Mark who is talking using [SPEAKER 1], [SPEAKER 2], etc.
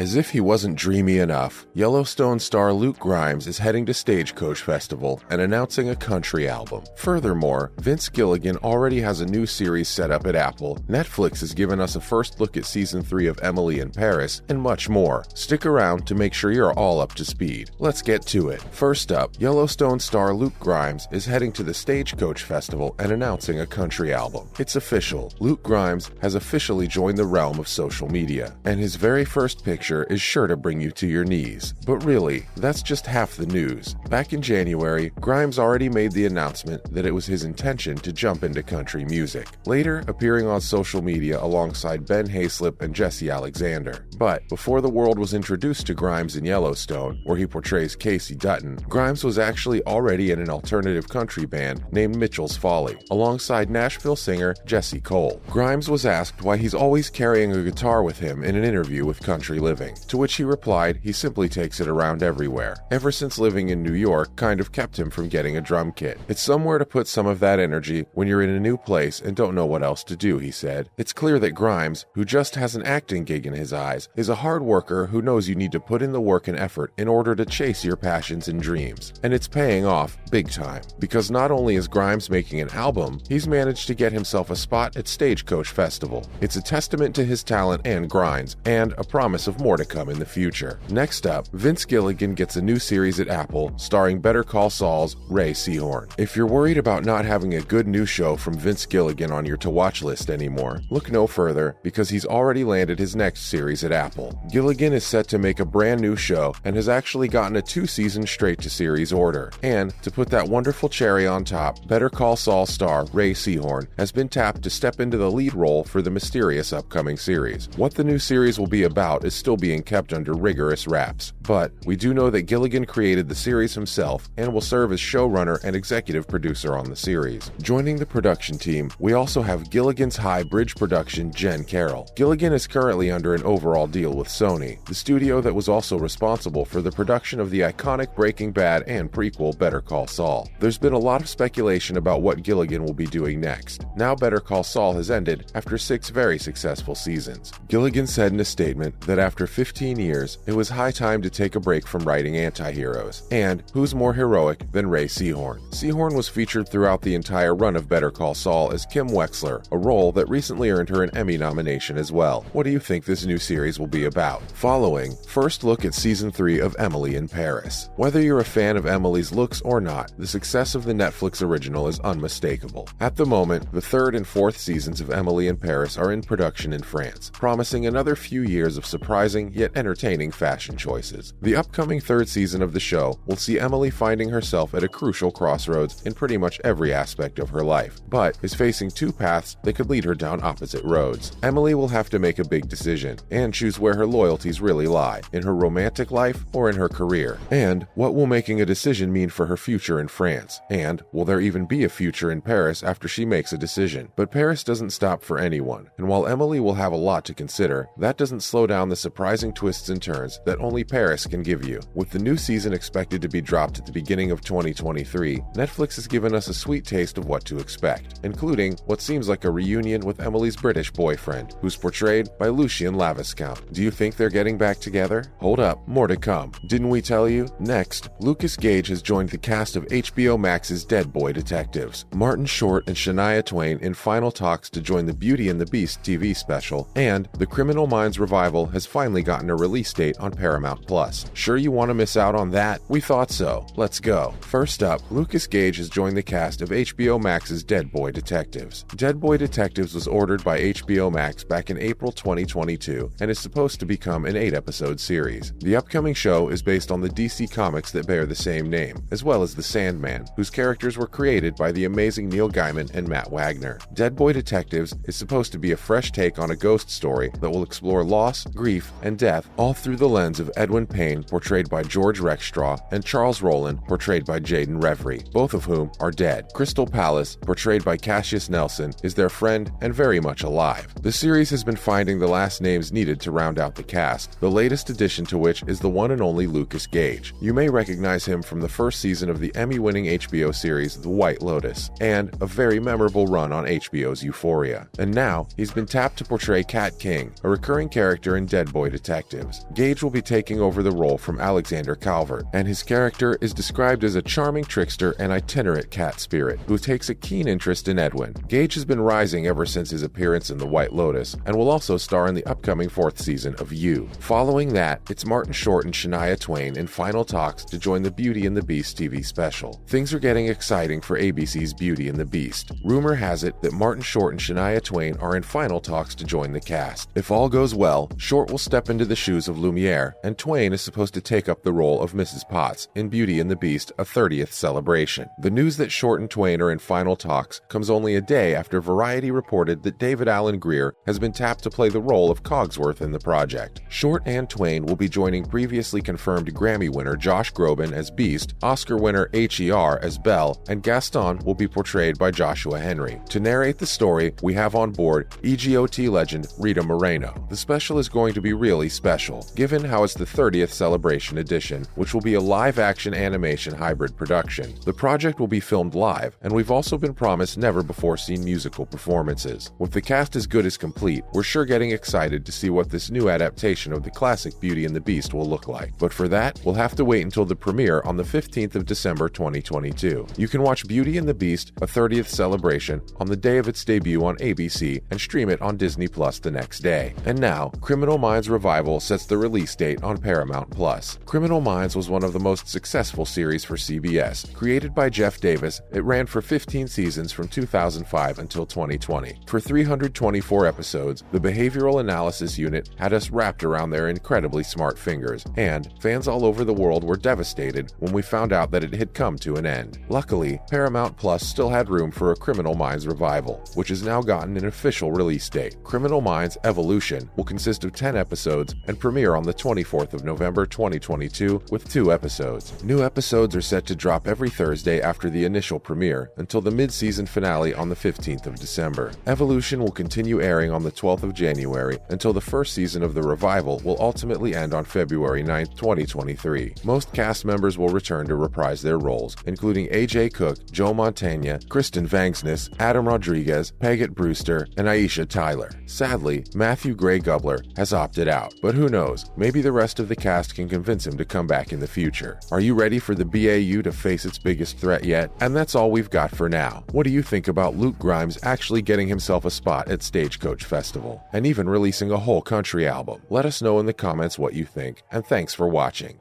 [SPEAKER 1] As if he wasn't dreamy enough, Yellowstone star Luke Grimes is heading to Stagecoach Festival and announcing a country album. Furthermore, Vince Gilligan already has a new series set up at Apple, Netflix has given us a first look at Season 3 of Emily in Paris, and much more. Stick around to make sure you're all up to speed. Let's get to it. First up, Yellowstone star Luke Grimes is heading to the Stagecoach Festival and announcing a country album. It's official. Luke Grimes has officially joined the realm of social media, and his very first picture is sure to bring you to your knees. But really, that's just half the news. Back in January, Grimes already made the announcement that it was his intention to jump into country music, later appearing on social media alongside Ben Hayslip and Jesse Alexander. But before the world was introduced to Grimes in Yellowstone, where he portrays Casey Dutton, Grimes was actually already in an alternative country band named Mitchell's Folly, alongside Nashville singer Jesse Cole. Grimes was asked why he's always carrying a guitar with him in an interview with Country Living, to which he replied he simply takes it around everywhere. Ever since living in New York kind of kept him from getting a drum kit. It's somewhere to put some of that energy when you're in a new place and don't know what else to do, he said. It's clear that Grimes, who just has an acting gig in his eyes, is a hard worker who knows you need to put in the work and effort in order to chase your passions and dreams. And it's paying off big time, because not only is Grimes making an album, he's managed to get himself a spot at Stagecoach Festival. It's a testament to his talent and grinds, and a promise of more to come in the future. Next up, Vince Gilligan gets a new series at Apple starring Better Call Saul's Ray Seahorn. If you're worried about not having a good new show from Vince Gilligan on your to-watch list anymore, look no further, because he's already landed his next series at Apple. Gilligan is set to make a brand new show and has actually gotten a 2-season straight-to-series order. And to put that wonderful cherry on top, Better Call Saul star Ray Seahorn has been tapped to step into the lead role for the mysterious upcoming series. What the new series will be about is still being kept under rigorous wraps, but we do know that Gilligan created the series himself and will serve as showrunner and executive producer on the series. Joining the production team, we also have Gilligan's High Bridge production Jen Carroll. Gilligan is currently under an overall deal with Sony, the studio that was also responsible for the production of the iconic Breaking Bad and prequel Better Call Saul. There's been a lot of speculation about what Gilligan will be doing next. Now Better Call Saul has ended after 6 very successful seasons. Gilligan said in a statement that after 15 years, it was high time to take a break from writing anti-heroes. And who's more heroic than Ray Seahorn? Seahorn was featured throughout the entire run of Better Call Saul as Kim Wexler, a role that recently earned her an Emmy nomination as well. What do you think this new series will be about? Following, first look at Season 3 of Emily in Paris. Whether you're a fan of Emily's looks or not, the success of the Netflix original is unmistakable. At the moment, the 3rd and 4th seasons of Emily in Paris are in production in France, promising another few years of surprising yet entertaining fashion choices. The upcoming 3rd season of the show will see Emily finding herself at a crucial crossroads in pretty much every aspect of her life, but is facing 2 paths that could lead her down opposite roads. Emily will have to make a big decision and choose where her loyalties really lie, in her romantic life or in her career. And what will making a decision mean for her future in France? And will there even be a future in Paris after she makes a decision? But Paris doesn't stop for anyone, and while Emily will have a lot to consider, that doesn't slow down the surprising twists and turns that only Paris can give you. With the new season expected to be dropped at the beginning of 2023, Netflix has given us a sweet taste of what to expect, including what seems like a reunion with Emily's British boyfriend, who's portrayed by Lucien Laviscount. Do you think they're getting back together? Hold up, more to come. Didn't we tell you? Next, Lucas Gage has joined the cast of HBO Max's Dead Boy Detectives. Martin Short and Shania Twain in final talks to join the Beauty and the Beast TV special, and the Criminal Minds revival has finally gotten a release date on Paramount+. Sure you want to miss out on that? We thought so. Let's go. First up, Lucas Gage has joined the cast of HBO Max's Dead Boy Detectives. Dead Boy Detectives was ordered by HBO Max back in April 2022 and is supposed to become an 8-episode series. The upcoming show is based on the DC comics that bear the same name, as well as The Sandman, whose characters were created by the amazing Neil Gaiman and Matt Wagner. Dead Boy Detectives is supposed to be a fresh take on a ghost story that will explore loss, grief, and death all through the lens of Edwin Payne, portrayed by George Rexstraw, and Charles Rowland, portrayed by Jaden Reverie, both of whom are dead. Crystal Palace, portrayed by Cassius Nelson, is their friend and very much alive. The series has been finding the last names needed to round out the cast, the latest addition to which is the one and only Lucas Gage. You may recognize him from the first season of the Emmy-winning HBO series The White Lotus, and a very memorable run on HBO's Euphoria. And now, he's been tapped to portray Kat King, a recurring character in Dead Boy detectives. Gage will be taking over the role from Alexander Calvert, and his character is described as a charming trickster and itinerant cat spirit who takes a keen interest in Edwin. Gage has been rising ever since his appearance in The White Lotus, and will also star in the upcoming 4th season of You. Following that, it's Martin Short and Shania Twain in final talks to join the Beauty and the Beast TV special. Things are getting exciting for ABC's Beauty and the Beast. Rumor has it that Martin Short and Shania Twain are in final talks to join the cast. If all goes well, Short will step into the shoes of Lumiere, and Twain is supposed to take up the role of Mrs. Potts in Beauty and the Beast: A 30th Celebration. The news that Short and Twain are in final talks comes only a day after Variety reported that David Alan Grier has been tapped to play the role of Cogsworth in the project. Short and Twain will be joining previously confirmed Grammy winner Josh Groban as Beast, Oscar winner H.E.R. as Belle, and Gaston will be portrayed by Joshua Henry. To narrate the story, we have on board EGOT legend Rita Moreno. The special is going to be really special, given how it's the 30th Celebration edition, which will be a live-action animation hybrid production. The project will be filmed live, and we've also been promised never-before-seen musical performances. With the cast as good as complete, we're sure getting excited to see what this new adaptation of the classic Beauty and the Beast will look like. But for that, we'll have to wait until the premiere on the 15th of December 2022. You can watch Beauty and the Beast: A 30th Celebration on the day of its debut on ABC and stream it on Disney Plus the next day. And now, Criminal Minds Revival sets the release date on Paramount Plus. Criminal Minds was one of the most successful series for CBS. Created by Jeff Davis, it ran for 15 seasons from 2005 until 2020. For 324 episodes, the Behavioral Analysis Unit had us wrapped around their incredibly smart fingers, and fans all over the world were devastated when we found out that it had come to an end. Luckily, Paramount Plus still had room for a Criminal Minds revival, which has now gotten an official release date. Criminal Minds Evolution will consist of 10 episodes and premiere on the 24th of November 2022 with 2 episodes. New episodes are set to drop every Thursday after the initial premiere until the mid-season finale on the 15th of December. Evolution will continue airing on the 12th of January until the first season of the revival will ultimately end on February 9th, 2023. Most cast members will return to reprise their roles, including A.J. Cook, Joe Montana, Kristen Vangsness, Adam Rodriguez, Paget Brewster, and Aisha Tyler. Sadly, Matthew Gray Gubler has opted out, but who knows, maybe the rest of the cast can convince him to come back in the future. Are you ready for the BAU to face its biggest threat yet? And that's all we've got for now. What do you think about Luke Grimes actually getting himself a spot at Stagecoach Festival, and even releasing a whole country album? Let us know in the comments what you think, and thanks for watching.